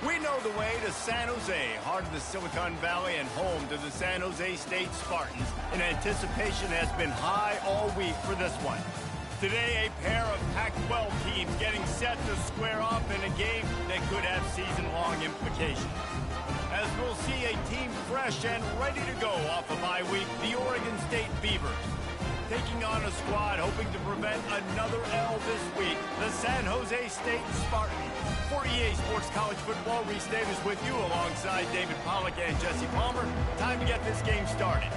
We know the way to San Jose, heart of the Silicon Valley and home to the San Jose State Spartans. And anticipation has been high all week for this one. Today, a pair of Pac-12 teams getting set to square off in a game that could have season-long implications. As we'll see a team fresh and ready to go off a bye week, the Oregon State Beavers. Taking on a squad hoping to prevent another L this week, the San Jose State Spartans. For EA Sports College Football, Reese Davis with you alongside David Pollack and Jesse Palmer. Time to get this game started.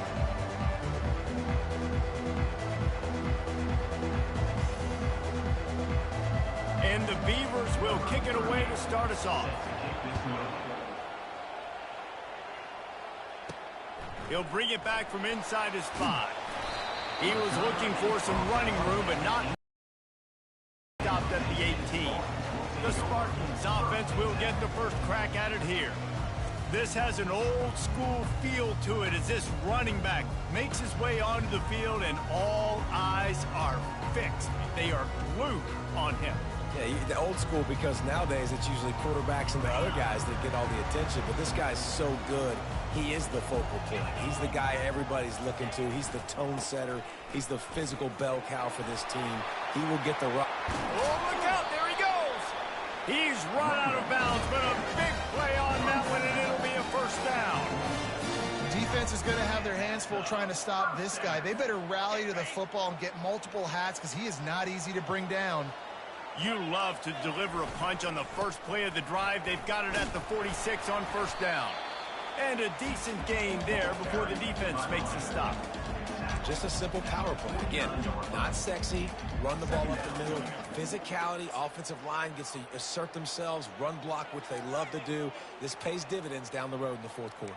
And the Beavers will kick it away to start us off. He'll bring it back from inside his 5. He was looking for some running room, but not stopped at the 18. The Spartans offense will get the first crack at it here. This has an old-school feel to it as this running back makes his way onto the field, and all eyes are fixed. They are glued on him. Yeah, the old school, because nowadays it's usually quarterbacks and the other guys that get all the attention, but this guy's so good. He is the focal point. He's the guy everybody's looking to. He's the tone setter. He's the physical bell cow for this team. He will get the rock. Oh, look out. There he goes. He's run out of bounds, but a big play on that one, and it'll be a first down. Defense is going to have their hands full trying to stop this guy. They better rally to the football and get multiple hats because he is not easy to bring down. You love to deliver a punch on the first play of the drive. They've got it at the 46 on first down. And a decent gain there before the defense makes a stop. Just a simple power play. Again, not sexy, run the ball up the middle. Physicality, offensive line gets to assert themselves, run block, which they love to do. This pays dividends down the road in the fourth quarter.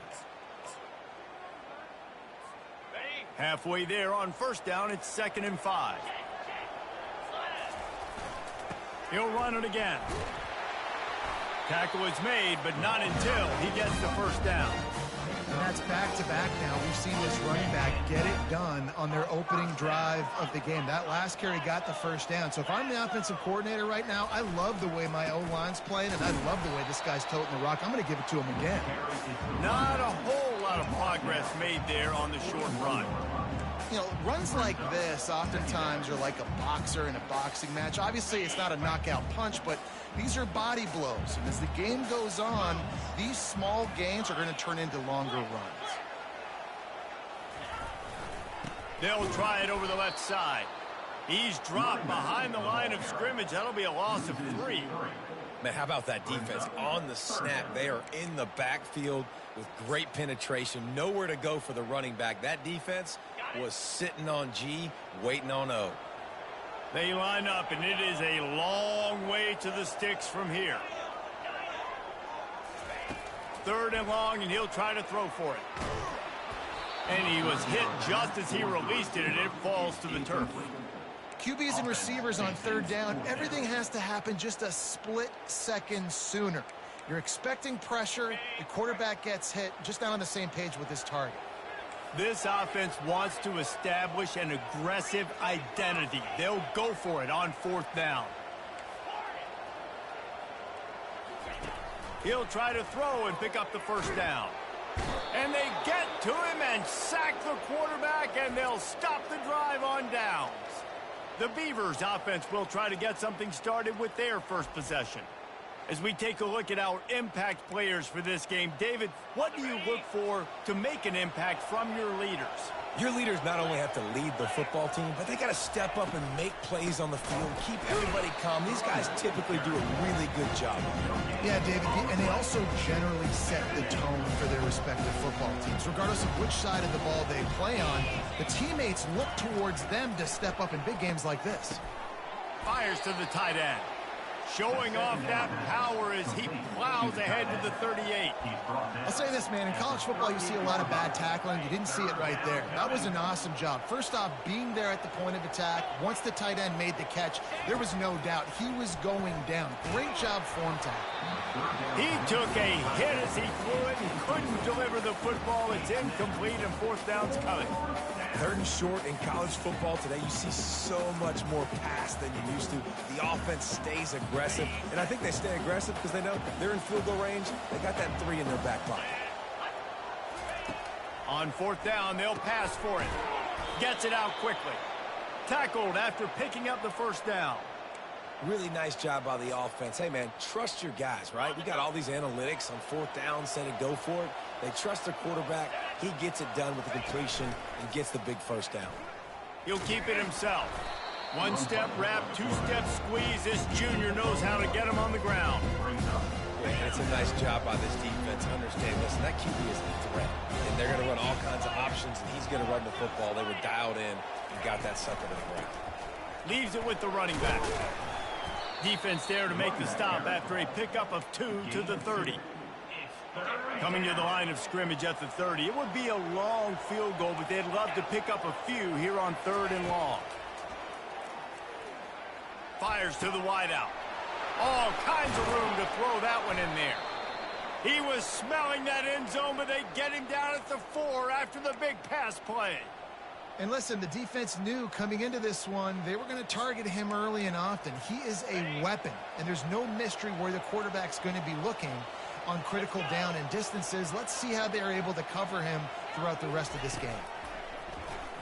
Halfway there on first down, it's 2nd and 5. He'll run it again. Tackle is made, but not until he gets the first down. And that's back-to-back now. We've seen this running back get it done on their opening drive of the game. That last carry got the first down. So if I'm the offensive coordinator right now, I love the way my O-line's playing, and I love the way this guy's toting the rock. I'm going to give it to him again. Not a whole lot of progress made there on the short run. You know, runs like this oftentimes are like a boxer in a boxing match. Obviously, it's not a knockout punch, but these are body blows. And as the game goes on, these small gains are going to turn into longer runs. They'll try it over the left side. He's dropped behind the line of scrimmage. That'll be a loss of 3. Man, how about that defense on the snap? They are in the backfield with great penetration. Nowhere to go for the running back. That defense was sitting on G, waiting on O. They line up, and it is a long way to the sticks from here. 3rd and long, and he'll try to throw for it. And he was hit just as he released it, and it falls to the turf. QBs and receivers on 3rd down, everything has to happen just a split second sooner. You're expecting pressure, the quarterback gets hit, just not on the same page with his target. This offense wants to establish an aggressive identity. They'll go for it on 4th down. He'll try to throw and pick up the first down. And they get to him and sack the quarterback, and they'll stop the drive on downs. The Beavers offense will try to get something started with their first possession. As we take a look at our impact players for this game, David, what do you look for to make an impact from your leaders? Your leaders not only have to lead the football team, but they got to step up and make plays on the field, keep everybody calm. These guys typically do a really good job. Yeah, David, and they also generally set the tone for their respective football teams. Regardless of which side of the ball they play on, the teammates look towards them to step up in big games like this. Fires to the tight end. Showing off that power as he plows ahead to the 38. I'll say this, man. In college football, you see a lot of bad tackling. You didn't see it right there. That was an awesome job. First off, being there at the point of attack. Once the tight end made the catch, there was no doubt he was going down. Great job form tackle. He took a hit as he flew it and couldn't deliver the football. It's incomplete, and 4th down's coming. 3rd and short in college football today, you see so much more pass than you used to. The offense stays aggressive, and I think they stay aggressive because they know they're in field goal range, they got that 3 in their back pocket. On 4th down, they'll pass for it. Gets it out quickly. Tackled after picking up the 1st down. Really nice job by the offense. Hey, man, trust your guys, right? We got all these analytics on 4th down, saying go for it. They trust their quarterback. He gets it done with the completion and gets the big 1st down. He'll keep it himself. 1-step wrap, 2-step squeeze. This junior knows how to get him on the ground. Yeah, and it's a nice job by this defense. Understand, listen, that QB is a threat. And they're going to run all kinds of options, and he's going to run the football. They were dialed in and got that sucker to the ground. Leaves it with the running back. Defense there to make the stop after a pickup of 2 to the 30. Coming to the line of scrimmage at the 30. It would be a long field goal, but they'd love to pick up a few here on 3rd and long. Fires to the wideout. All kinds of room to throw that one in there. He was smelling that end zone, but they get him down at the 4 after the big pass play. And listen, the defense knew coming into this one, they were going to target him early and often. He is a weapon, and there's no mystery where the quarterback's going to be looking on critical down and distances. Let's see how they're able to cover him throughout the rest of this game.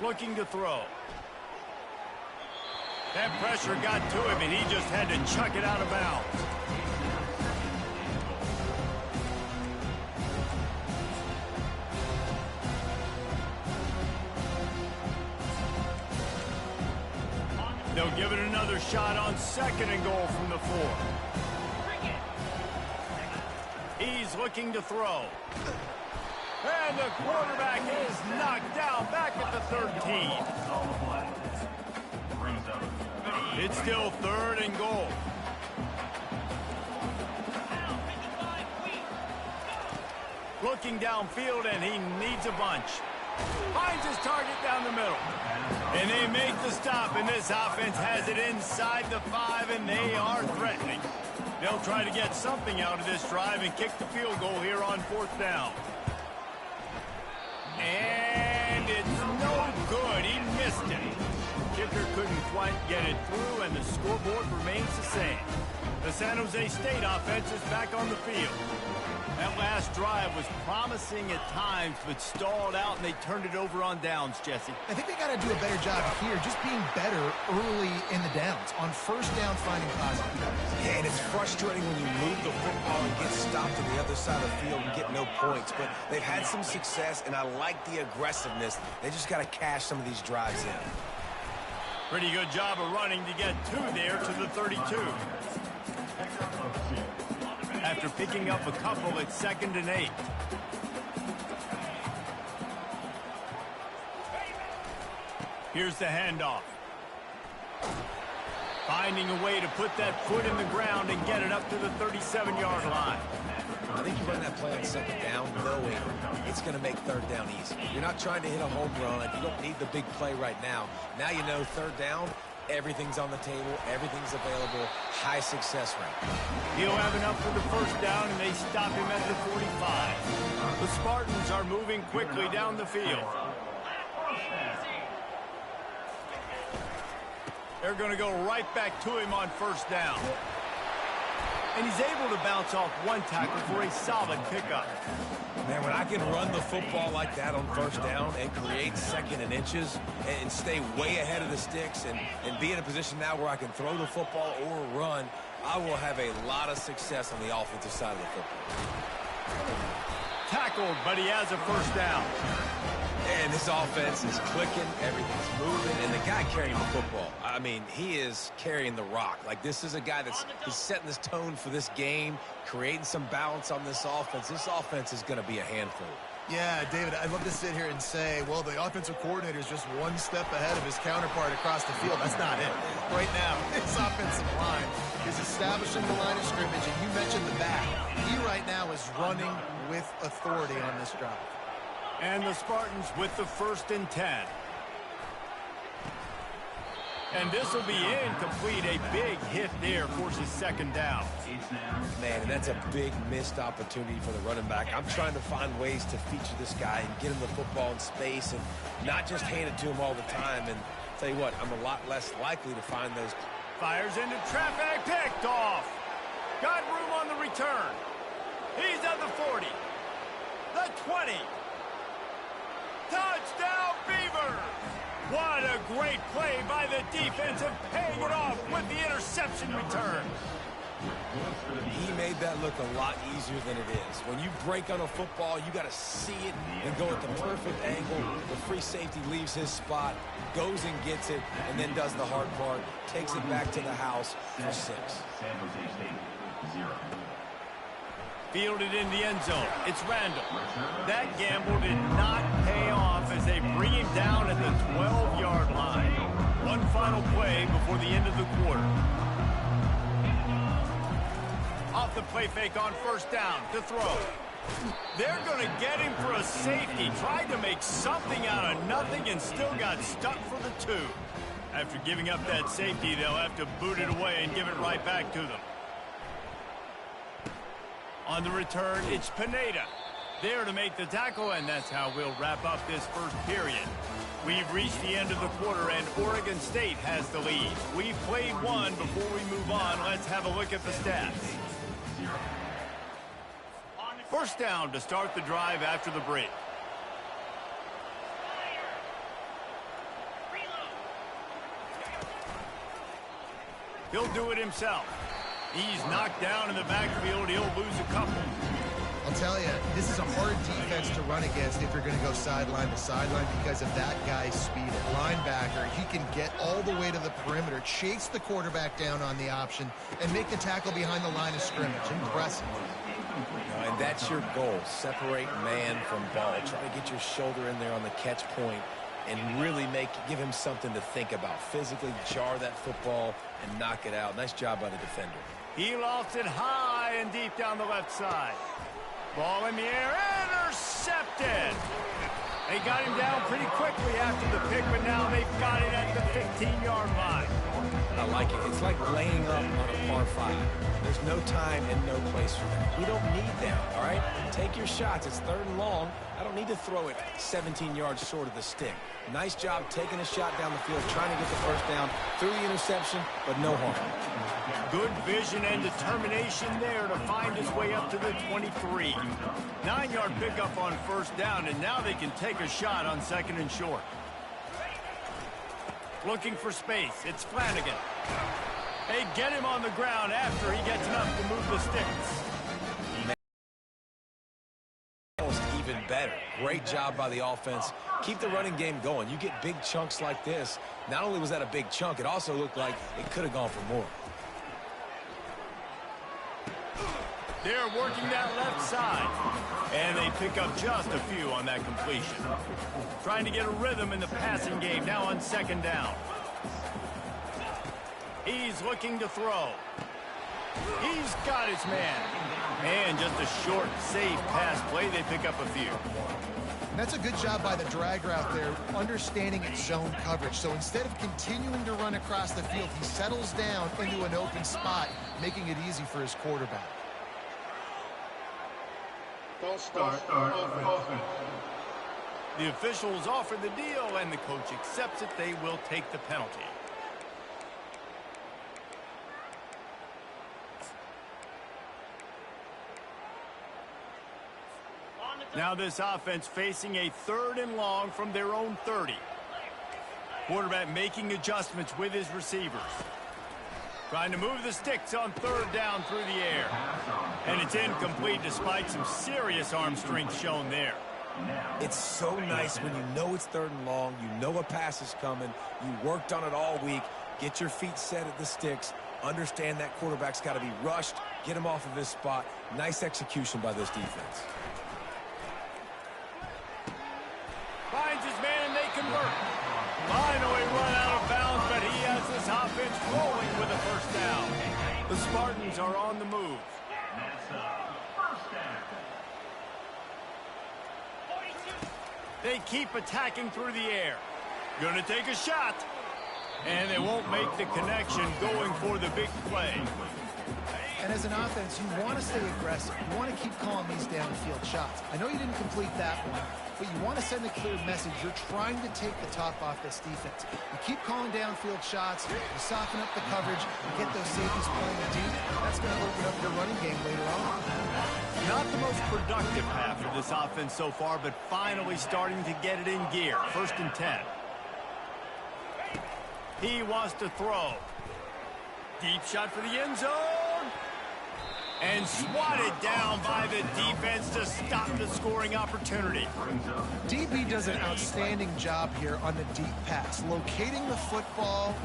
Looking to throw. That pressure got to him, and he just had to chuck it out of bounds. They'll give it another shot on 2nd and goal from the 4. He's looking to throw. And the quarterback is knocked down back at the 13. It's still 3rd and goal. Looking downfield, and he needs a bunch. Finds his target down the middle. And they make the stop, and this offense has it inside the 5, and they are threatening. They'll try to get something out of this drive and kick the field goal here on 4th down. And it's no good. He missed it. Kicker couldn't quite get it through, and the scoreboard remains the same. The San Jose State offense is back on the field. That last drive was promising at times, but stalled out, and they turned it over on downs, Jesse. I think they got to do a better job here, just being better early in the downs. On 1st down, finding positive plays. Yeah, and it's frustrating when you move the football and get stopped on the other side of the field and get no points. But they've had some success, and I like the aggressiveness. They just got to cash some of these drives in. Pretty good job of running to get 2 there to the 32. After picking up a couple at 2nd and 8. Here's the handoff. Finding a way to put that foot in the ground and get it up to the 37-yard line. I think you run that play on 2nd down knowing it's going to make 3rd down easy. You're not trying to hit a home run. You don't need the big play right now. Now you know 3rd down, everything's on the table, everything's available, high success rate. He'll have enough for the 1st down, and they stop him at the 45. The Spartans are moving quickly down the field. They're going to go right back to him on 1st down. And he's able to bounce off 1 tackle for a solid pickup. Man, when I can run the football like that on 1st down and create 2nd and inches and stay way ahead of the sticks and be in a position now where I can throw the football or run, I will have a lot of success on the offensive side of the football. Tackled, but he has a 1st down. And this offense is clicking, everything's moving, and the guy carrying the football, I mean, he is carrying the rock. Like, this is a guy that's setting this tone for this game, creating some balance on this offense. This offense is going to be a handful. Yeah, David, I'd love to sit here and say, well, the offensive coordinator is just 1 step ahead of his counterpart across the field. That's not it. Right now, his offensive line is establishing the line of scrimmage, and you mentioned the back. He right now is running with authority on this drive. And the Spartans with the 1st and 10. And this will be incomplete. A big hit there forces 2nd down. Man, and that's a big missed opportunity for the running back. I'm trying to find ways to feature this guy and get him the football in space and not just hand it to him all the time. And tell you what, I'm a lot less likely to find those. Fires into traffic, picked off. Got room on the return. the 40. The 20. Touchdown, Beavers! What a great play by the defense and paying it off with the interception return. He made that look a lot easier than it is. When you break on a football, you got to see it and go at the perfect angle. The free safety leaves his spot, goes and gets it, and then does the hard part, takes it back to the house for 6. San Jose State, 0. Fielded in the end zone. It's Randall. That gamble did not pay off as they bring him down at the 12-yard line. One final play before the end of the quarter. Off the play fake on first down to throw. They're going to get him for a safety. Tried to make something out of nothing and still got stuck for the 2. After giving up that safety, they'll have to boot it away and give it right back to them. On the return, it's Pineda. There to make the tackle, and that's how we'll wrap up this first period. We've reached the end of the quarter, and Oregon State has the lead. We've played one. Before we move on, let's have a look at the stats. First down to start the drive after the break. He'll do it himself. He's knocked down in the backfield. He'll lose a couple. I'll tell you, this is a hard defense to run against if you're going to go sideline to sideline because of that guy's speed. At linebacker, he can get all the way to the perimeter, chase the quarterback down on the option, and make the tackle behind the line of scrimmage. Impressive. And that's your goal. Separate man from ball. Try to get your shoulder in there on the catch point and really give him something to think about. Physically jar that football and knock it out. Nice job by the defender. He lost it high and deep down the left side. Ball in the air, intercepted. They got him down pretty quickly after the pick, but now they've got it at the 15-yard line. I like it. It's like laying up on a par 5. There's no time and no place for that. We don't need them, all right? Take your shots. It's 3rd and long. I don't need to throw it 17 yards short of the stick. Nice job taking a shot down the field, trying to get the first down through the interception, but no harm. Good vision and determination there to find his way up to the 23. 9-yard pickup on first down, and now they can take a shot on 2nd and short. Looking for space. It's Flanagan. They get him on the ground after he gets enough to move the sticks. Almost even better. Great job by the offense. Keep the running game going. You get big chunks like this. Not only was that a big chunk, it also looked like it could have gone for more. They're working that left side. And they pick up just a few on that completion. Trying to get a rhythm in the passing game now on 2nd down. He's looking to throw. He's got his man. And just a short, safe pass play. They pick up a few. That's a good job by the drag route there, understanding its zone coverage. So instead of continuing to run across the field, he settles down into an open spot, making it easy for his quarterback. False start offense. The officials offer the deal, and the coach accepts it. They will take the penalty. Now this offense facing a 3rd and long from their own 30. Quarterback making adjustments with his receivers. Trying to move the sticks on 3rd down through the air. And it's incomplete despite some serious arm strength shown there. It's so nice when you know it's 3rd and long, you know a pass is coming, you worked on it all week, get your feet set at the sticks, understand that quarterback's got to be rushed, get him off of his spot. Nice execution by this defense. Finds his man and they convert. Finally run out of bounds, but he has this offense rolling with a first down. The Spartans are on the move. They keep attacking through the air. Gonna take a shot. And they won't make the connection going for the big play. And as an offense, you want to stay aggressive. You want to keep calling these downfield shots. I know you didn't complete that one, but you want to send a clear message. You're trying to take the top off this defense. You keep calling downfield shots, you soften up the coverage, you get those safeties playing deep. That's going to open up your running game later on. Not the most productive half of this offense so far, but finally starting to get it in gear. 1st and 10. He wants to throw. Deep shot for the end zone. And swatted down by the defense to stop the scoring opportunity. DB does an outstanding job here on the deep pass. Locating the football,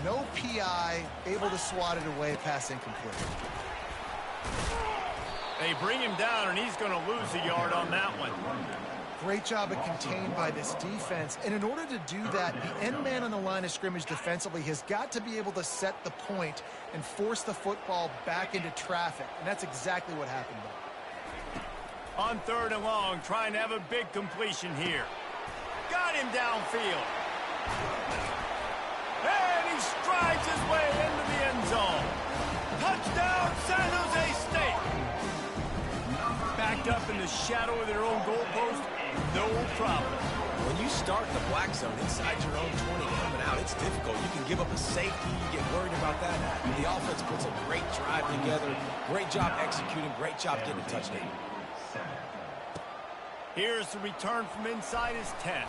no PI, able to swat it away, pass incomplete. They bring him down, and he's going to lose a yard on that one. Great job of contained by this defense. And in order to do that, the end man on the line of scrimmage defensively has got to be able to set the point and force the football back into traffic. And that's exactly what happened there. On 3rd and long, trying to have a big completion here. Got him downfield. And he strides his way into the end zone. Touchdown, San Jose State. Backed up in the shadow of their own goalpost, no problem. When you start in the black zone inside your own 20 coming out, it's difficult. You can give up a safety. You get worried about that. The offense puts a great drive together. Great job executing. Great job getting a touchdown. Here's the return from inside his 10.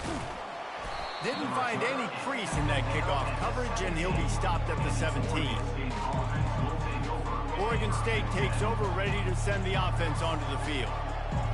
Didn't find any crease in that kickoff coverage, and he'll be stopped at the 17. Oregon State takes over, ready to send the offense onto the field.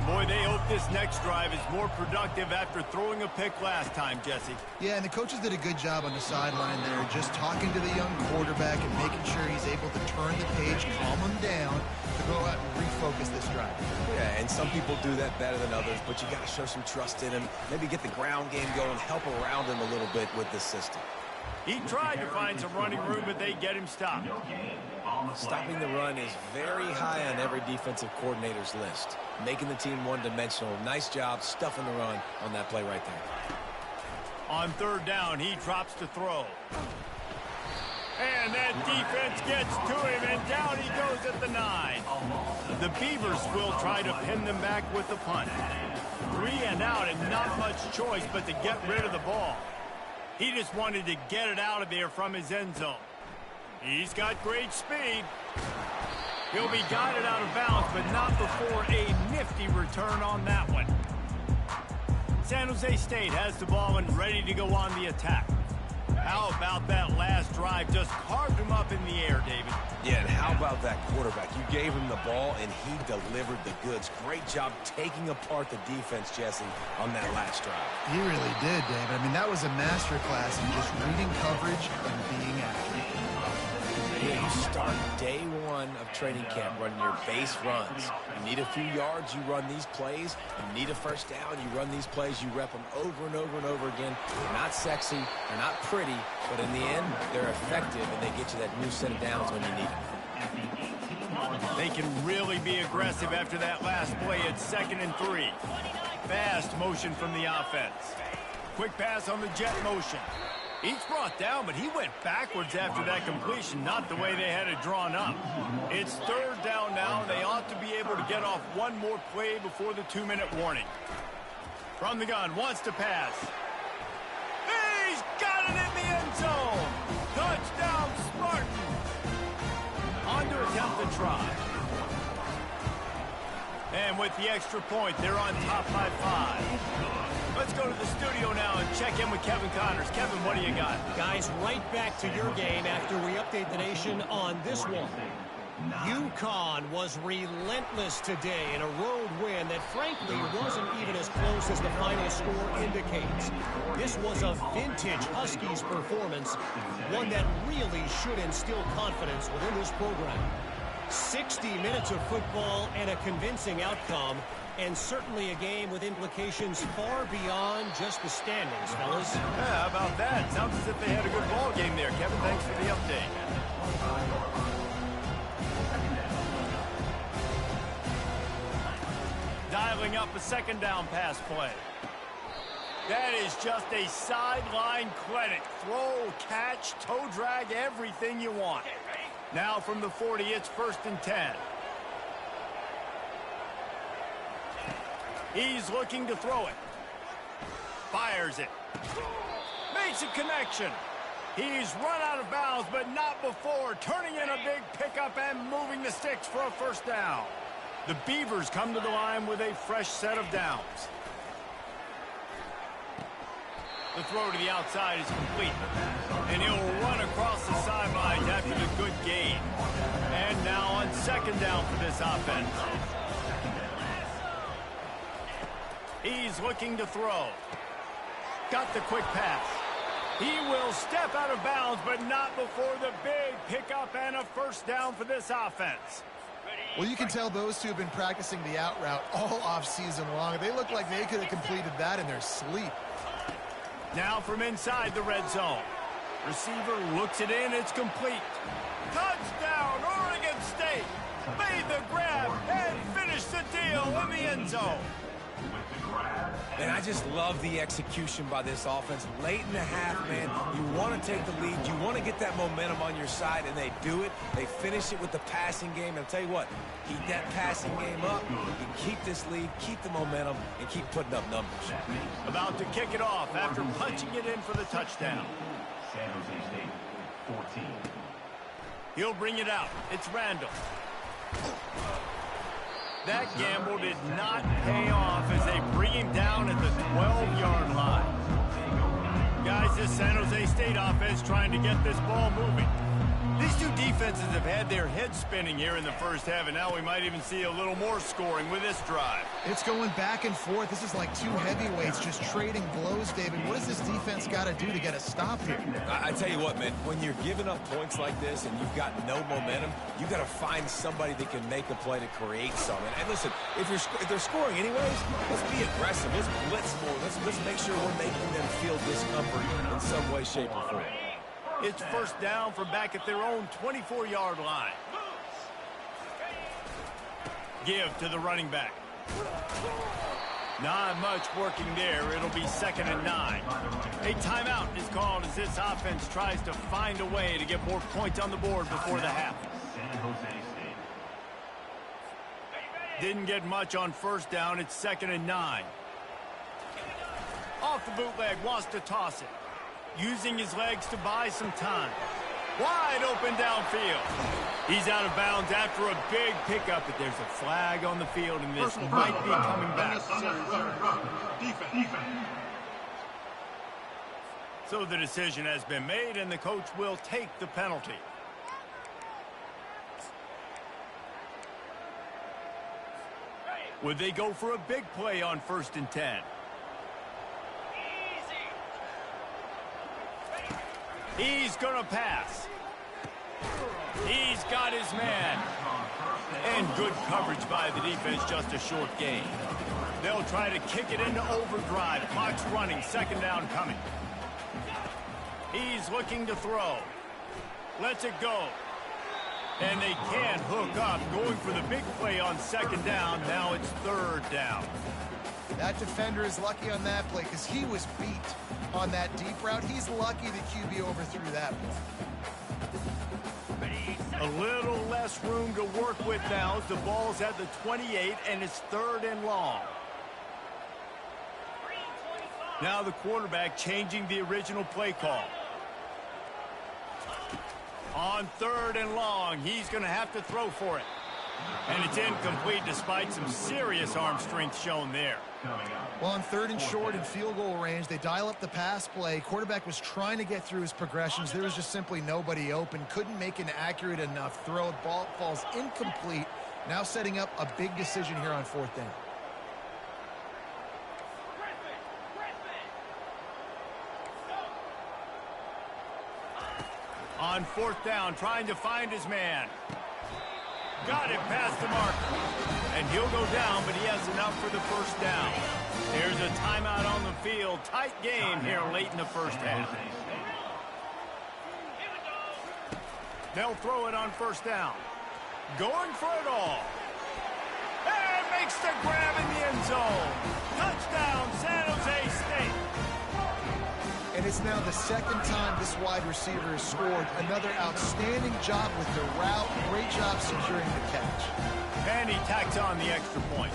Boy, they hope this next drive is more productive after throwing a pick last time, Jesse. Yeah, and the coaches did a good job on the sideline there, just talking to the young quarterback and making sure he's able to turn the page, calm him down, to go out and refocus this drive. Yeah, and some people do that better than others, but you got to show some trust in him. Maybe get the ground game going, help around him a little bit with this system. He tried to find some running room, but they get him stopped. Stopping the run is very high on every defensive coordinator's list. Making the team one-dimensional. Nice job stuffing the run on that play right there. On 3rd down, he drops to throw. And that defense gets to him, and down he goes at the 9. The Beavers will try to pin them back with the punt. 3 and out, and not much choice but to get rid of the ball. He just wanted to get it out of there from his end zone. He's got great speed. He'll be guided out of bounds, but not before a nifty return on that one. San Jose State has the ball and ready to go on the attack. How about that last drive? Just carved him up in the air, David. Yeah, and how about that quarterback? You gave him the ball, and he delivered the goods. Great job taking apart the defense, Jesse, on that last drive. He really did, David. I mean, that was a masterclass in just reading coverage and being accurate. Yeah, you start day one of training camp running your base runs. You need a few yards, you run these plays. You need a first down, you run these plays. You rep them over and over and over again. They're not sexy, they're not pretty, but in the end, they're effective, and they get you that new set of downs when you need them. They can really be aggressive after that last play at 2nd and 3. Fast motion from the offense. Quick pass on the jet motion. He's brought down, but he went backwards after that completion, not the way they had it drawn up. It's 3rd down now, and they ought to be able to get off one more play before the 2-minute warning. From the gun, wants to pass. He's got it in the end zone! Touchdown, Spartan! On to attempt the try. And with the extra point, they're on top by 5. Let's go to the studio now and check in with Kevin Connors. Kevin, what do you got? Guys, right back to your game after we update the nation on this one. UConn was relentless today in a road win that frankly wasn't even as close as the final score indicates. This was a vintage Huskies performance, one that really should instill confidence within this program. 60 minutes of football and a convincing outcome, and certainly a game with implications far beyond just the standings, fellas. Yeah, how about that? Sounds as if they had a good ball game there. Kevin, thanks for the update. Dialing up a 2nd down pass play. That is just a sideline clinic. Throw, catch, toe drag, everything you want. Now from the 40, it's 1st and 10. He's looking to throw it. Fires it. Makes a connection. He's run out of bounds, but not before. Turning in a big pickup and moving the sticks for a 1st down. The Beavers come to the line with a fresh set of downs. The throw to the outside is complete. And he'll run across the sidelines after the good gain. And now on second down for this offense. He's looking to throw. Got the quick pass. He will step out of bounds, but not before the big pickup and a first down for this offense. Well, you can tell those two have been practicing the out route all off-season long. They look like they could have completed that in their sleep. Now from inside the red zone. Receiver looks it in. It's complete. Touchdown, Oregon State. Made the grab and finished the deal in the end zone. And I just love the execution by this offense. Late in the half, man, you want to take the lead. You want to get that momentum on your side, and they do it. They finish it with the passing game. And I'll tell you what, keep that passing game up. You can keep this lead, keep the momentum, and keep putting up numbers. About to kick it off after punching it in for the touchdown. San Jose State, 14. He'll bring it out. It's Randall. That gamble did not pay off as they bring him down at the 12-yard line. Guys, this San Jose State offense trying to get this ball moving. These two defenses have had their heads spinning here in the first half, and now we might even see a little more scoring with this drive. It's going back and forth. This is like two heavyweights just trading blows, David. What does this defense got to do to get a stop here? I tell you what, man, when you're giving up points like this and you've got no momentum, you got to find somebody that can make a play to create something. And listen, if they're scoring anyways, let's be aggressive. Let's blitz more. Let's make sure we're making them feel discomfort in some way, shape, or form. It's first down from back at their own 24-yard line. Give to the running back. Not much working there. It'll be 2nd and 9. A timeout is called as this offense tries to find a way to get more points on the board before the half. San Jose State. Didn't get much on first down. It's 2nd and 9. Off the bootleg, wants to toss it. Using his legs to buy some time. Wide open downfield. He's out of bounds after a big pickup, but there's a flag on the field, and this might be coming back. Defense. So the decision has been made, and the coach will take the penalty. Would they go for a big play on 1st and 10? He's going to pass. He's got his man. And good coverage by the defense, just a short gain. They'll try to kick it into overdrive. Clock's running, 2nd down coming. He's looking to throw. Lets it go. And they can't hook up. Going for the big play on 2nd down. Now it's 3rd down. That defender is lucky on that play because he was beat on that deep route. He's lucky the QB overthrew that one. A little less room to work with now. The ball's at the 28, and it's 3rd and long. Now the quarterback changing the original play call. On 3rd and long, he's going to have to throw for it. And it's incomplete despite some serious arm strength shown there. Well, on 3rd and short and field goal range, they dial up the pass play. Quarterback was trying to get through his progressions. There was just simply nobody open. Couldn't make an accurate enough throw. Ball falls incomplete. Now setting up a big decision here on 4th down. On 4th down, trying to find his man. Got it past the marker. And he'll go down, but he has enough for the first down. There's a timeout on the field. Tight game here late in the first half. They'll throw it on 1st down. Going for it all. And makes the grab in the end zone. Touchdown, San Jose State. And it's now the 2nd time this wide receiver has scored. Another outstanding job with the route. Great job securing the catch. And he tacks on the extra point.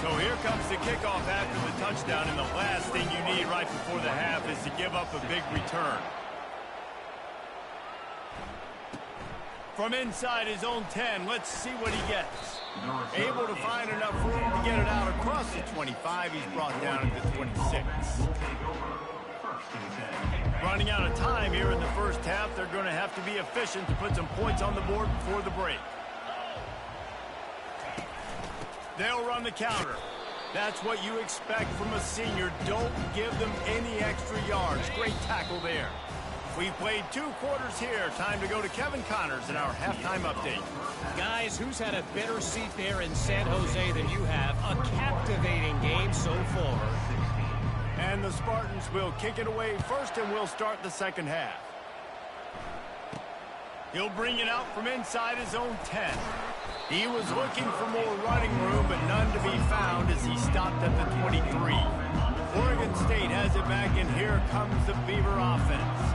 So here comes the kickoff after the touchdown, and the last thing you need right before the half is to give up a big return. From inside his own 10, let's see what he gets. Able to find enough room to get it out across the 25. He's brought down at the 26. Running out of time here in the first half. They're going to have to be efficient to put some points on the board before the break. They'll run the counter. That's what you expect from a senior. Don't give them any extra yards. Great tackle there. We played 2 quarters here. Time to go to Kevin Connors in our halftime update. Guys, who's had a better seat there in San Jose than you have? A captivating game so far. And the Spartans will kick it away first, and we'll start the second half. He'll bring it out from inside his own 10. He was looking for more running room, but none to be found as he stopped at the 23. Oregon State has it back, and here comes the Beaver offense.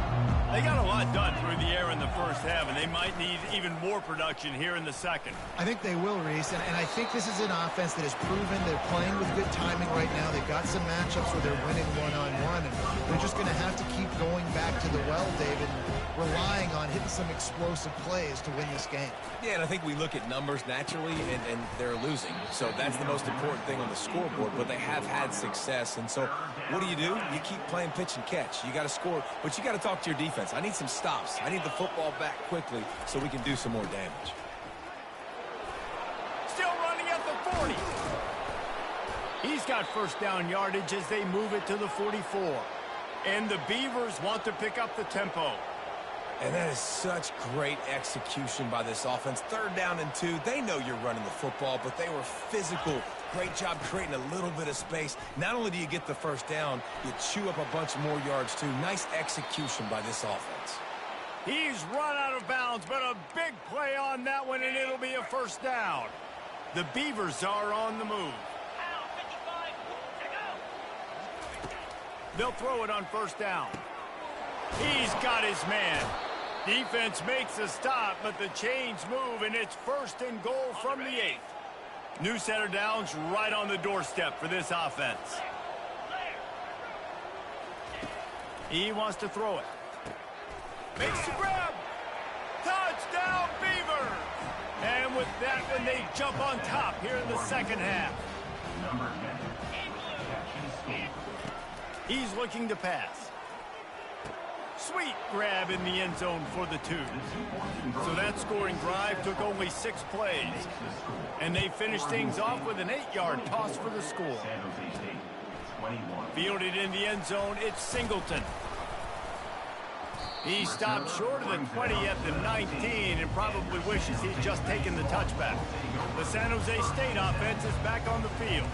They got a lot done through the air in the first half, and they might need even more production here in the second. I think they will, Reese, and I think this is an offense that has proven they're playing with good timing right now. They've got some matchups where they're winning one-on-one, and they're just going to have to keep going back to the well, David, relying on hitting some explosive plays to win this game. Yeah, and I think we look at numbers naturally, and they're losing. So that's the most important thing on the scoreboard, but they have had success. And so what do? You keep playing pitch and catch. You got to score, but you got to talk to your defense. I need some stops. I need the football back quickly so we can do some more damage. Still running at the 40. He's got first down yardage as they move it to the 44. And the Beavers want to pick up the tempo. And that is such great execution by this offense. 3rd down and 2. They know you're running the football, but they were physical. Great job creating a little bit of space. Not only do you get the first down, you chew up a bunch more yards, too. Nice execution by this offense. He's run out of bounds, but a big play on that one, and it'll be a first down. The Beavers are on the move. They'll throw it on first down. He's got his man. Defense makes a stop, but the chains move, and it's 1st and goal from the 8. New set of downs right on the doorstep for this offense. He wants to throw it. Makes the grab. Touchdown, Beavers! And with that one, they jump on top here in the second half. He's looking to pass. Sweet grab in the end zone for the 2. So that scoring drive took only 6 plays. And they finished things off with an 8-yard toss for the score. Fielded in the end zone, it's Singleton. He stopped short of the 20 at the 19 and probably wishes he'd just taken the touchback. The San Jose State offense is back on the field.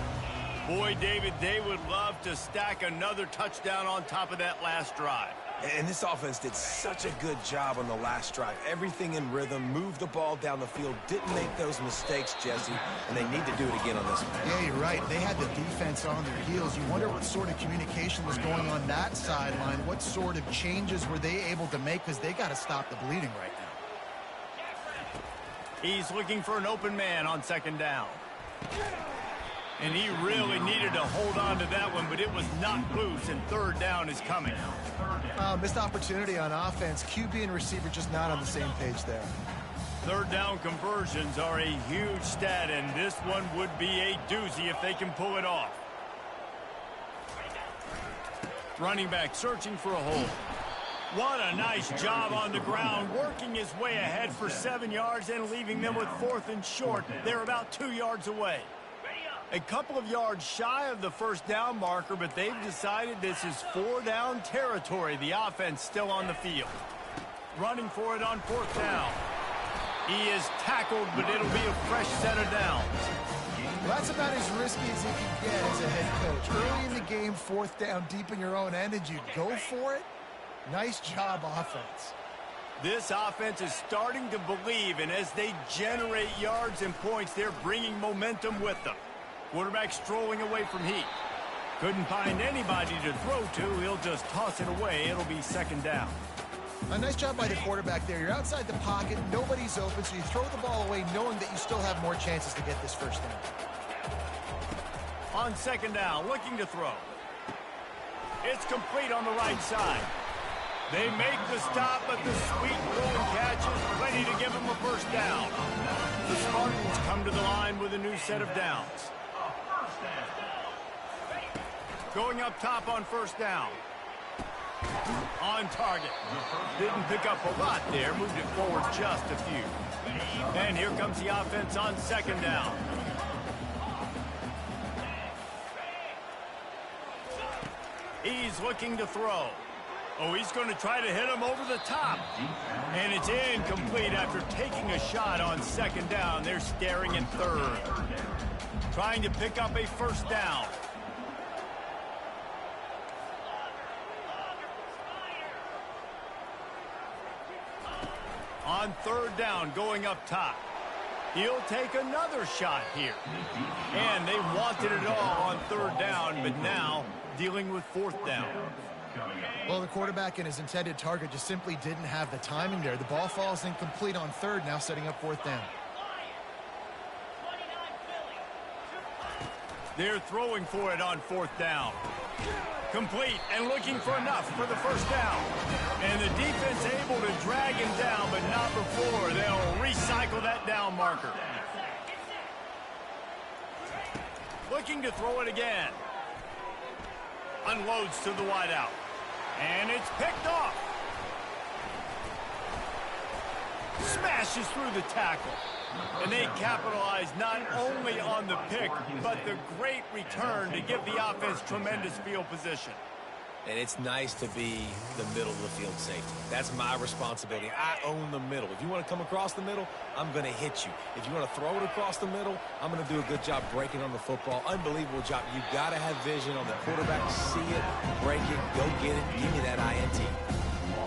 Boy, David, they would love to stack another touchdown on top of that last drive. And this offense did such a good job on the last drive. Everything in rhythm, moved the ball down the field, didn't make those mistakes, Jesse, and they need to do it again on this one. Yeah, you're right. They had the defense on their heels. You wonder what sort of communication was going on that sideline. What sort of changes were they able to make, because they got to stop the bleeding right now. He's looking for an open man on 2nd down. And he really needed to hold on to that one, but it was not loose, and 3rd down is coming. Missed opportunity on offense. QB and receiver just not on the same page there. 3rd down conversions are a huge stat, and this one would be a doozy if they can pull it off. Running back searching for a hole. What a nice job on the ground, working his way ahead for 7 yards and leaving them with 4th and short. They're about 2 yards away. A couple of yards shy of the first down marker, but they've decided this is 4-down territory. The offense still on the field. Running for it on 4th down. He is tackled, but it'll be a fresh set of downs. Well, that's about as risky as he can get as a head coach. Early in the game, 4th down, deep in your own end, and you go for it? Nice job, offense. This offense is starting to believe, and as they generate yards and points, they're bringing momentum with them. Quarterback strolling away from heat. Couldn't find anybody to throw to. He'll just toss it away. It'll be 2nd down. A nice job by the quarterback there. You're outside the pocket. Nobody's open, so you throw the ball away knowing that you still have more chances to get this first down. On 2nd down, looking to throw. It's complete on the right side. They make the stop, but the sweet rolling catch is ready to give him a first down. The Spartans come to the line with a new set of downs. Going up top on first down. On target. Didn't pick up a lot there. Moved it forward just a few. And here comes the offense on second down. He's looking to throw. Oh, he's going to try to hit him over the top. And it's incomplete after taking a shot on second down. They're staring in third. Trying to pick up a first down. On third down, going up top. He'll take another shot here. And they wanted it all on third down, but now dealing with fourth down. Well, the quarterback and his intended target just simply didn't have the timing there. The ball falls incomplete on third, now setting up fourth down. They're throwing for it on fourth down. Complete and looking for enough for the first down. And the defense able to drag him down, but not before they'll recycle that down marker. Looking to throw it again. Unloads to the wideout. And it's picked off. Smashes through the tackle. And they capitalize not only on the pick, but the great return to give the offense tremendous field position. And it's nice to be the middle of the field safety. That's my responsibility. I own the middle. If you want to come across the middle, I'm going to hit you. If you want to throw it across the middle, I'm going to do a good job breaking on the football. Unbelievable job. You've got to have vision on the quarterback. See it, break it, go get it, give me that INT.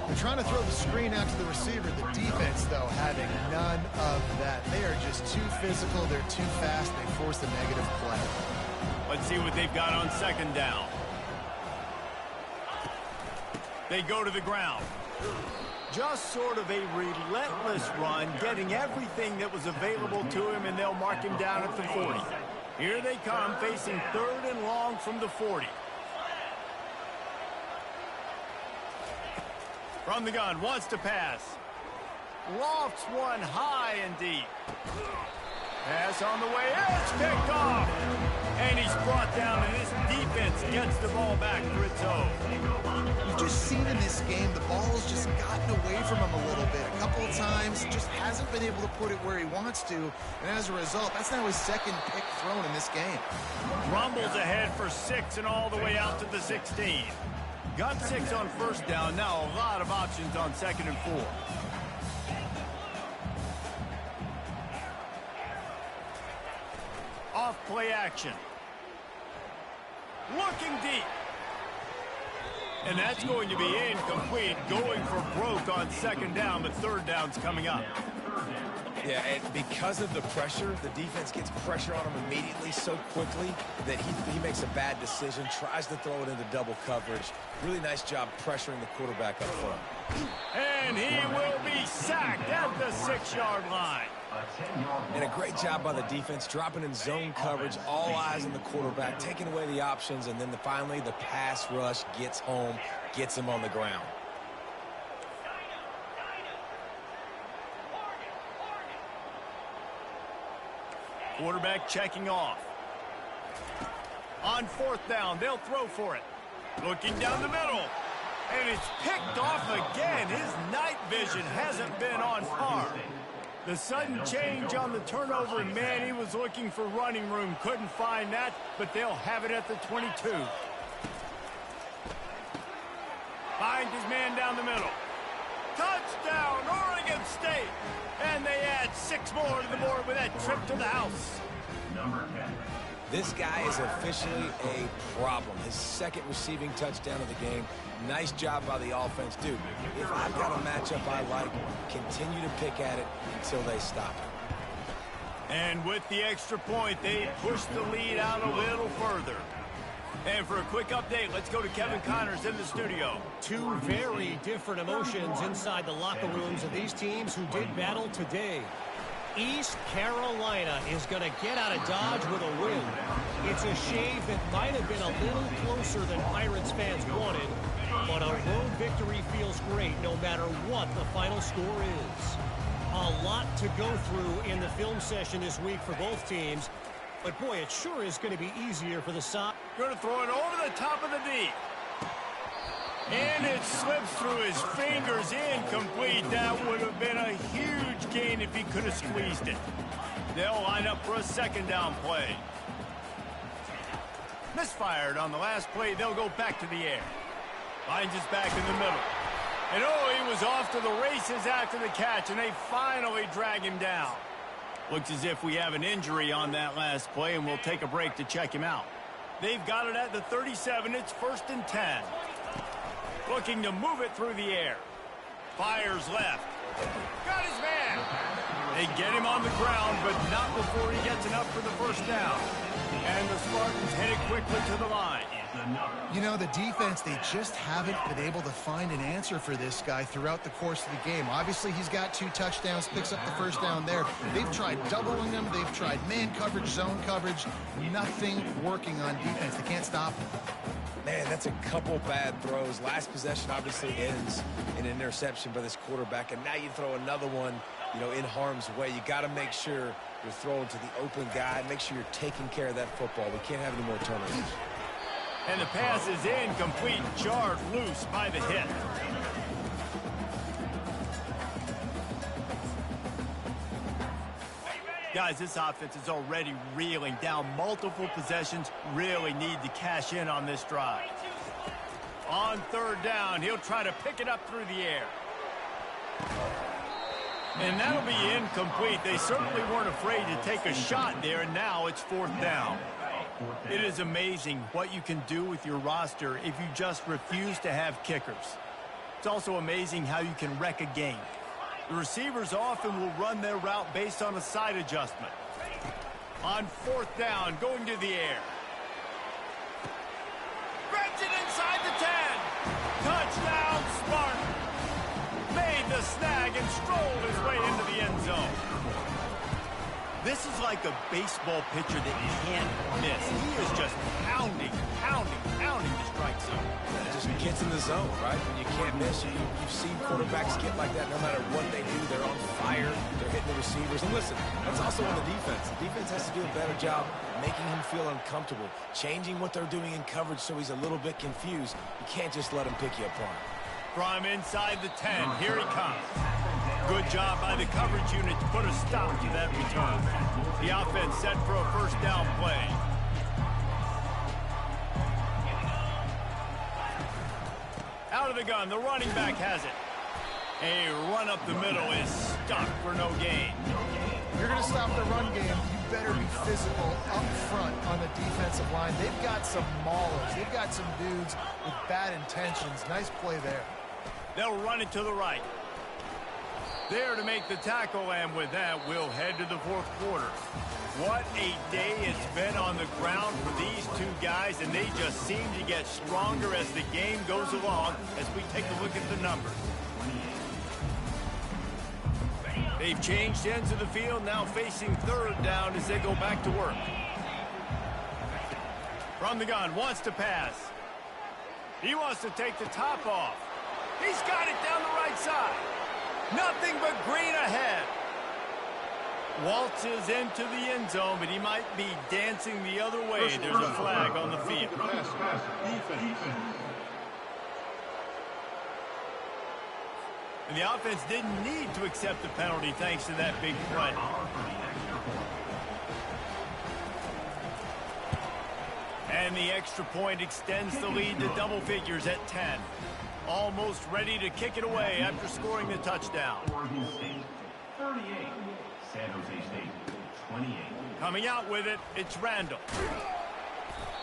They're trying to throw the screen out to the receiver. The defense, though, having none of that. They are just too physical. They're too fast. They force a negative play. Let's see what they've got on second down. They go to the ground. Just sort of a relentless run, getting everything that was available to him, and they'll mark him down at the 40. Here they come, facing third and long from the 40. From the gun, wants to pass. Lofts one high and deep. Pass on the way, it's picked off. And he's brought down, and this defense gets the ball back for its own. You've just seen in this game, the ball's just gotten away from him a little bit. A couple of times, just hasn't been able to put it where he wants to. And as a result, that's now his second pick thrown in this game. Rumbles ahead for 6 and all the way out to the 16. Got 6 on first down, now a lot of options on second and 4. Off play action. Looking deep. And that's going to be incomplete, going for broke on second down, but third down's coming up. Yeah, and because of the pressure, the defense gets pressure on him immediately so quickly that he makes a bad decision, tries to throw it into double coverage. Really nice job pressuring the quarterback up front. And he will be sacked at the 6-yard line. And a great job by the defense, dropping in zone coverage, all eyes on the quarterback, taking away the options, and then finally the pass rush gets home, gets him on the ground. Quarterback checking off. On fourth down, they'll throw for it. Looking down the middle. And it's picked off again. His night vision hasn't been on par. The sudden change on the turnover, man, he was looking for running room. Couldn't find that, but they'll have it at the 22. Finds his man down the middle. Touchdown, Oregon State! And they add 6 more to the board with that trip to the house. Number 10. This guy is officially a problem. His second receiving touchdown of the game. Nice job by the offense. Dude, if I've got a matchup I like, continue to pick at it until they stop it. And with the extra point, they push the lead out a little further. And for a quick update, let's go to Kevin Connors in the studio. Two very different emotions inside the locker rooms of these teams who did battle today. East Carolina is going to get out of Dodge with a win. It's a shave that might have been a little closer than Pirates fans wanted, but a road victory feels great no matter what the final score is. A lot to go through in the film session this week for both teams. But, boy, it sure is going to be easier for the side. Going to throw it over the top of the knee. And it slips through his fingers, incomplete. That would have been a huge gain if he could have squeezed it. They'll line up for a second down play. Misfired on the last play. They'll go back to the air. Finds his back in the middle. And oh, he was off to the races after the catch, and they finally drag him down. Looks as if we have an injury on that last play, and we'll take a break to check him out. They've got it at the 37. It's 1st and 10. Looking to move it through the air. Fires left. Got his man. They get him on the ground, but not before he gets enough for the first down. And the Spartans headed quickly to the line. You know, the defense, they just haven't been able to find an answer for this guy throughout the course of the game. Obviously, he's got 2 touchdowns, picks up the first down there. They've tried doubling him. They've tried man coverage, zone coverage. Nothing working on defense. They can't stop him. Man, that's a couple bad throws. Last possession obviously ends in an interception by this quarterback, and now you throw another one, you know, in harm's way. You got to make sure you're throwing to the open guy. Make sure you're taking care of that football. We can't have any more turnovers. And the pass is incomplete, jarred loose by the hit. Guys, this offense is already reeling down. Multiple possessions, really need to cash in on this drive. On 3rd down, he'll try to pick it up through the air. And that'll be incomplete. They certainly weren't afraid to take a shot there, and now it's 4th down. It is amazing what you can do with your roster if you just refuse to have kickers. It's also amazing how you can wreck a game. The receivers often will run their route based on a side adjustment. On 4th down, going to the air. Grabs it inside the 10. Touchdown, Spartan. Made the snag and strolled his way into the end zone. This is like a baseball pitcher that can't miss. He is just pounding the strike zone. It just gets in the zone, right? When you can't miss, you've seen quarterbacks get like that no matter what they do. They're on fire. They're hitting the receivers. And listen, that's also on the defense. The defense has to do a better job making him feel uncomfortable, changing what they're doing in coverage so he's a little bit confused. You can't just let him pick you apart. From inside the 10, here he comes. Good job by the coverage unit to put a stop to that return. The offense set for a 1st down play. Out of the gun, the running back has it. A run up the middle is stuck for no gain. If you're going to stop the run game, you better be physical up front on the defensive line. They've got some maulers. They've got some dudes with bad intentions. Nice play there. They'll run it to the right. There to make the tackle, and with that, we'll head to the 4th quarter. What a day it's been on the ground for these 2 guys, and they just seem to get stronger as the game goes along as we take a look at the numbers. They've changed ends of the field, now facing 3rd down as they go back to work. From the gun, wants to pass. He wants to take the top off. He's got it down the right side. Nothing but green ahead. Waltzes into the end zone, but he might be dancing the other way. There's a flag on the field. And the offense didn't need to accept the penalty thanks to that big play. And the extra point extends the lead to double figures at 10. Almost ready to kick it away after scoring the touchdown. Oregon State 38, San Jose State 28. Coming out with it, it's Randall.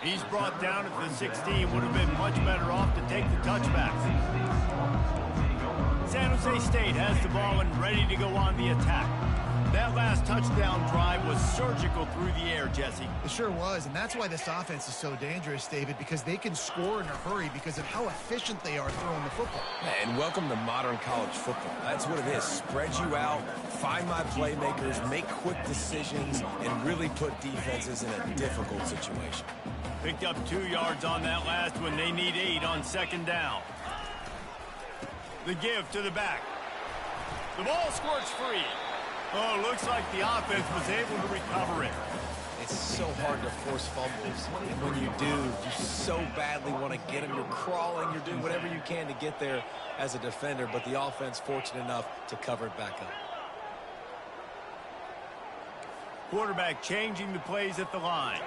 He's brought down at the 16. Would have been much better off to take the touchback. San Jose State has the ball and ready to go on the attack. That last touchdown drive was surgical through the air, Jesse. It sure was, and that's why this offense is so dangerous, David, because they can score in a hurry because of how efficient they are throwing the football. And welcome to modern college football. That's what it is. Spread you out, find my playmakers, make quick decisions, and really put defenses in a difficult situation. Picked up 2 yards on that last one. They need 8 on 2nd down. The give to the back. The ball squirts free. Oh, looks like the offense was able to recover it. It's so hard to force fumbles. And when you do, you so badly want to get them. You're crawling. You're doing whatever you can to get there as a defender, but the offense fortunate enough to cover it back up. Quarterback changing the plays at the line.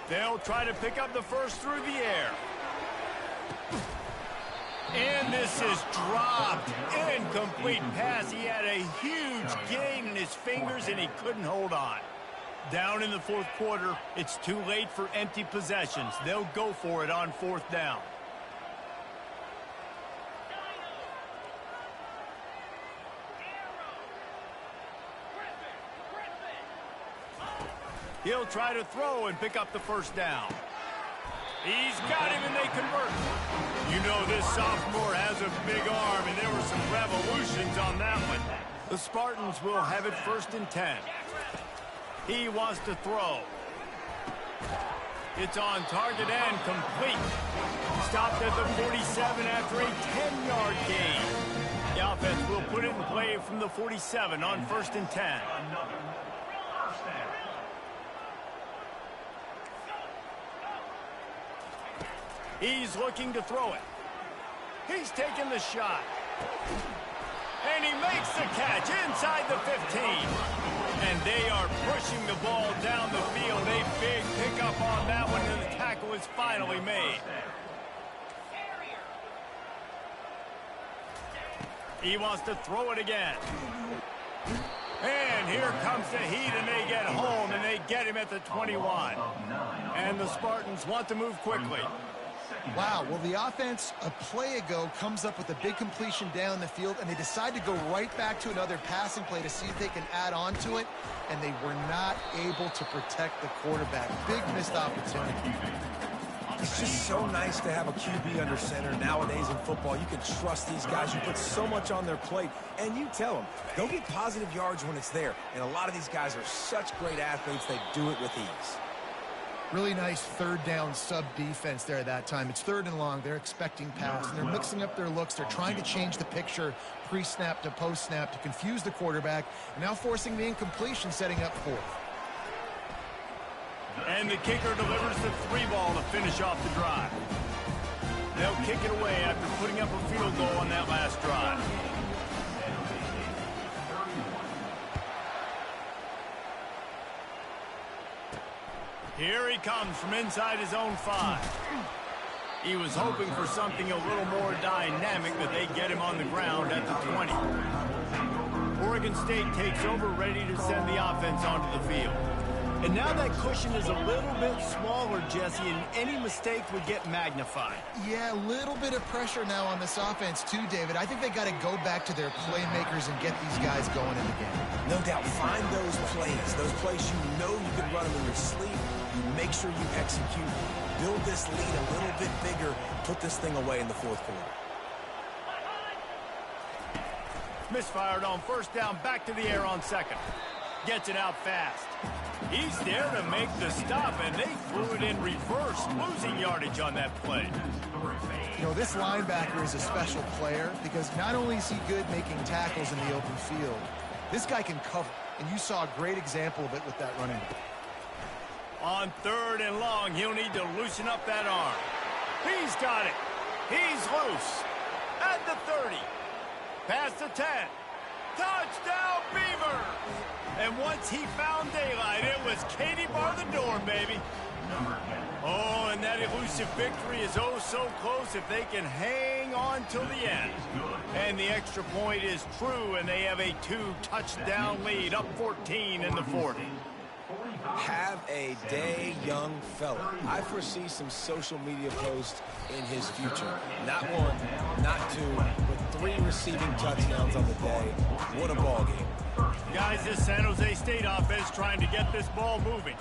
They'll try to pick up the first through the air. And this is dropped. Incomplete pass. He had a huge gain in his fingers, and he couldn't hold on. Down in the fourth quarter, it's too late for empty possessions. They'll go for it on fourth down. He'll try to throw and pick up the first down. He's got him, and they convert. You know this sophomore has a big arm, and there were some revolutions on that one. The Spartans will have it 1st and 10. He wants to throw. It's on target and complete. Stopped at the 47 after a 10-yard gain. The offense will put it in play from the 47 on 1st and 10. He's looking to throw it. He's taking the shot. And he makes the catch inside the 15. And they are pushing the ball down the field. A big pickup on that one, and the tackle is finally made. He wants to throw it again. And here comes the heat, and they get home, and they get him at the 21. And the Spartans want to move quickly. Wow, well, the offense a play ago comes up with a big completion down the field, and they decide to go right back to another passing play to see if they can add on to it, and they were not able to protect the quarterback. Big missed opportunity. It's just so nice to have a QB under center nowadays in football. You can trust these guys. You put so much on their plate, and you tell them, they'll get positive yards when it's there. And a lot of these guys are such great athletes, they do it with ease. Really nice third down sub defense there at that time. It's 3rd and long. They're expecting pass, and they're mixing up their looks. They're trying to change the picture pre-snap to post-snap to confuse the quarterback, and now forcing the incompletion, setting up 4th. And the kicker delivers the 3 ball to finish off the drive. They'll kick it away after putting up a field goal on that last drive. Here he comes from inside his own 5. He was hoping for something a little more dynamic, but they get him on the ground at the 20. Oregon State takes over, ready to send the offense onto the field. And now that cushion is a little bit smaller, Jesse, and any mistake would get magnified. Yeah, a little bit of pressure now on this offense too, David. I think they got to go back to their playmakers and get these guys going in the game. No doubt, find those plays you know you can run them in your sleep. You make sure you execute, build this lead a little bit bigger, put this thing away in the 4th quarter. Misfired on 1st down, back to the air on 2nd. Gets it out fast. He's there to make the stop, and they threw it in reverse, losing yardage on that play. You know, this linebacker is a special player because not only is he good making tackles in the open field, this guy can cover, and you saw a great example of it with that running back. On 3rd and long, he'll need to loosen up that arm. He's got it. He's loose. At the 30. Past the 10. Touchdown, Beavers! And once he found daylight, it was Katie bar the door, baby. Oh, and that elusive victory is oh so close if they can hang on till the end. And the extra point is true, and they have a 2-touchdown lead, up 14 in the 4th. Have a day, young fella. I foresee some social media posts in his future. Not 1, not 2, but 3 receiving touchdowns on the day. What a ball game. Guys, this San Jose State offense trying to get this ball moving.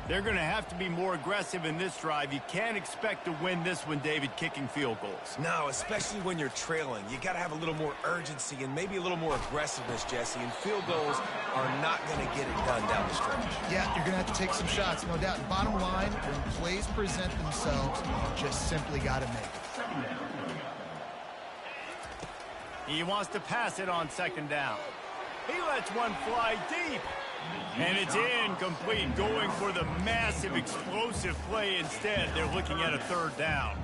They're going to have to be more aggressive in this drive. You can't expect to win this one, David, kicking field goals. No, especially when you're trailing. You got to have a little more urgency and maybe a little more aggressiveness, Jesse. And field goals are not going to get it done down the stretch. Yeah, you're going to have to take some shots, no doubt. Bottom line, when plays present themselves, you just simply got to make it. He wants to pass it on second down. He lets one fly deep. And it's incomplete, going for the massive explosive play instead. They're looking at a third down.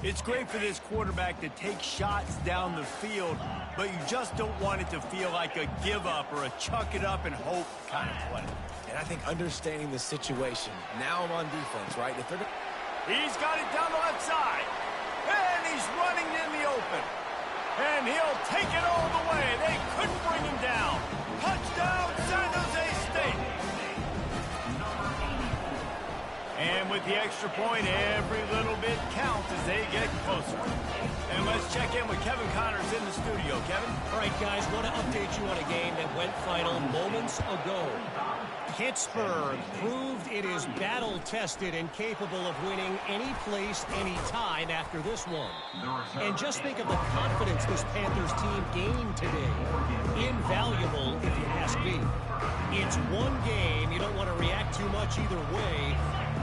It's great for this quarterback to take shots down the field, but you just don't want it to feel like a give up or a chuck it up and hope kind of play. And I think understanding the situation, now I'm on defense, right? If they're He's got it down the left side. And he's running in the open. And he'll take it all the way. They couldn't bring him down. Touchdown, San Jose State. And with the extra point, every little bit counts as they get closer. And let's check in with Kevin Connors in the studio. Kevin? All right, guys, want to update you on a game that went final moments ago. Pittsburgh proved it is battle-tested and capable of winning any place, any time after this one. And just think of the confidence this Panthers team gained today. Invaluable, if you ask me. It's one game. You don't want to react too much either way.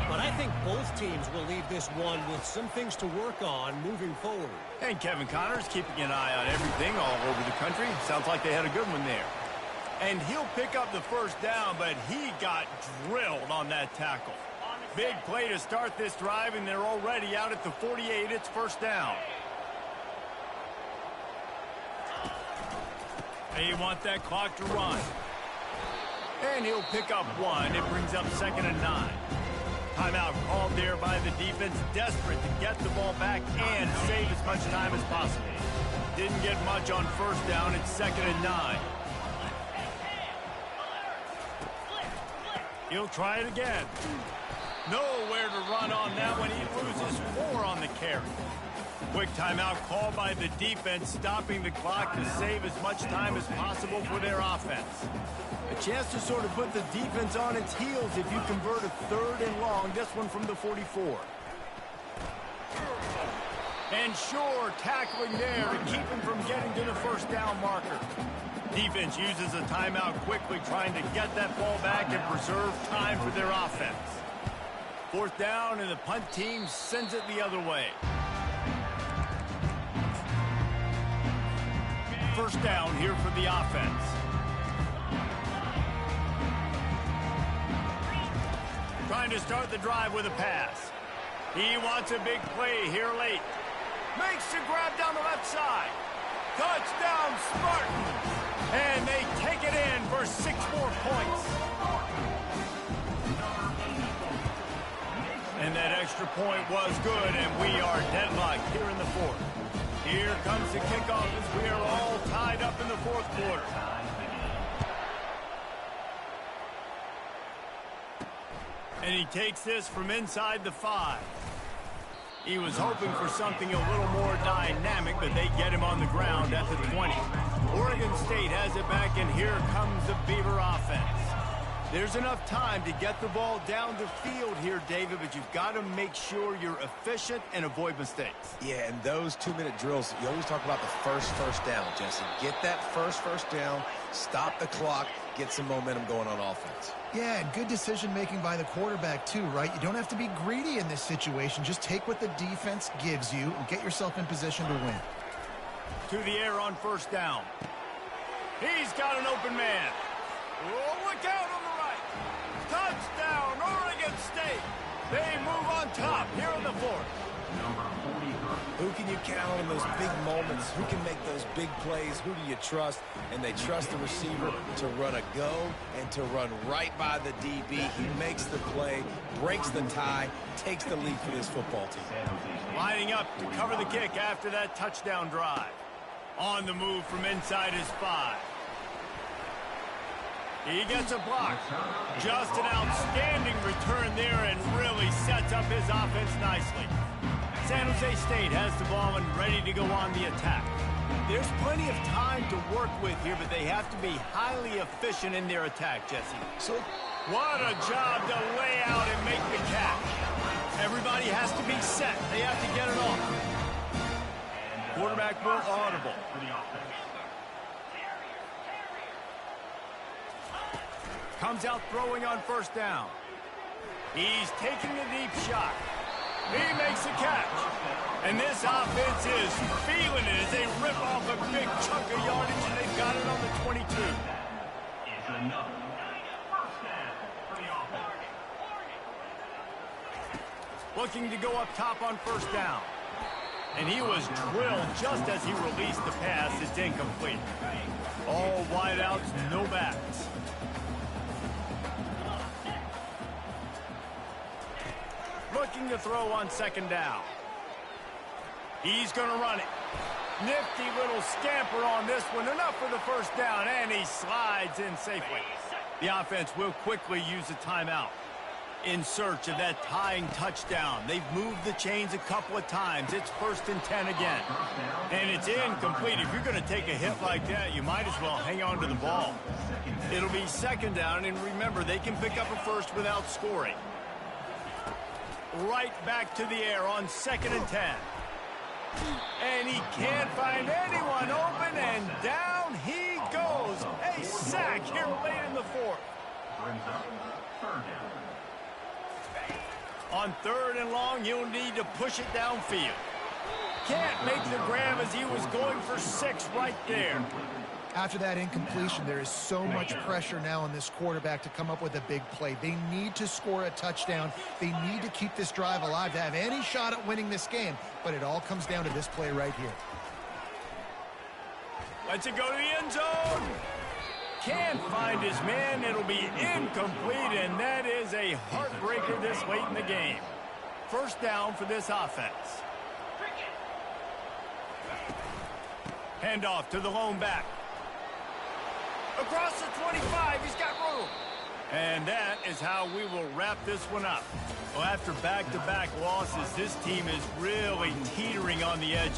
But I think both teams will leave this one with some things to work on moving forward. And Kevin Connors keeping an eye on everything all over the country. Sounds like they had a good one there. And he'll pick up the first down, but he got drilled on that tackle. Big play to start this drive, and they're already out at the 48. It's first down. They want that clock to run. And he'll pick up one. It brings up 2nd and 9. Timeout called there by the defense, desperate to get the ball back and save as much time as possible. Didn't get much on first down. It's 2nd and 9. He'll try it again. Nowhere to run on that one. He loses 4 on the carry. Quick timeout called by the defense, stopping the clock to save as much time as possible for their offense. A chance to sort of put the defense on its heels if you convert a 3rd and long. This one from the 44. And sure, tackling there to keep him from getting to the first down marker. Defense uses a timeout quickly, trying to get that ball back and preserve time for their offense. 4th down, and the punt team sends it the other way. First down here for the offense. Trying to start the drive with a pass. He wants a big play here late. Makes the grab down the left side. Touchdown, Spartans! And they take it in for 6 more points. And that extra point was good, and we are deadlocked here in the 4th. Here comes the kickoff as we are all tied up in the 4th quarter. And he takes this from inside the 5. He was hoping for something a little more dynamic, but they get him on the ground at the 20. Oregon State has it back, and here comes the Beaver offense. There's enough time to get the ball down the field here, David, but you've got to make sure you're efficient and avoid mistakes. Yeah, and those 2-minute drills, you always talk about the first down, Jesse. Get that first down, stop the clock, get some momentum going on offense. Yeah, and good decision-making by the quarterback, too, right? You don't have to be greedy in this situation. Just take what the defense gives you and get yourself in position to win. To the air on first down. He's got an open man. Oh, look out on the right. Touchdown, Oregon State. They move on top here in the 4th. Who can you count on in those big moments? Who can make those big plays? Who do you trust? And they trust the receiver to run a go and to run right by the DB. He makes the play, breaks the tie, takes the lead for this football team. Lining up to cover the kick after that touchdown drive. On the move from inside his 5. He gets a block. Just an outstanding return there and really sets up his offense nicely. San Jose State has the ball and ready to go on the attack. There's plenty of time to work with here, but they have to be highly efficient in their attack, Jesse. So, what a job to lay out and make the catch. Everybody has to be set. They have to get it off. Quarterback will audible. Comes out throwing on first down. He's taking a deep shot. He makes the catch. And this offense is feeling it as they rip off a big chunk of yardage, and they've got it on the 22. It's enough. First down for the offense. Looking to go up top on first down. And he was drilled just as he released the pass. It's incomplete. All wideouts, no backs. Looking to throw on second down. He's going to run it. Nifty little scamper on this one. Enough for the first down, and he slides in safely. The offense will quickly use a timeout in search of that tying touchdown. They've moved the chains a couple of times. It's 1st and 10 again. And it's incomplete. If you're going to take a hit like that, you might as well hang on to the ball. It'll be second down, and remember, they can pick up a first without scoring. Right back to the air on 2nd and 10. And he can't find anyone open, and down he goes. A sack here late in the 4th. Brings up third down. On 3rd and long, he'll need to push it downfield. Can't make the grab as he was going for 6 right there. After that incompletion, there is so much pressure now on this quarterback to come up with a big play. They need to score a touchdown. They need to keep this drive alive to have any shot at winning this game. But it all comes down to this play right here. Lets it go to the end zone. Can't find his man. It'll be incomplete, and that is a heartbreaker this late in the game. First down for this offense. Handoff to the lone back. Across the 25, he's got room. And that is how we will wrap this one up. Well, after back-to-back losses, this team is really teetering on the edge.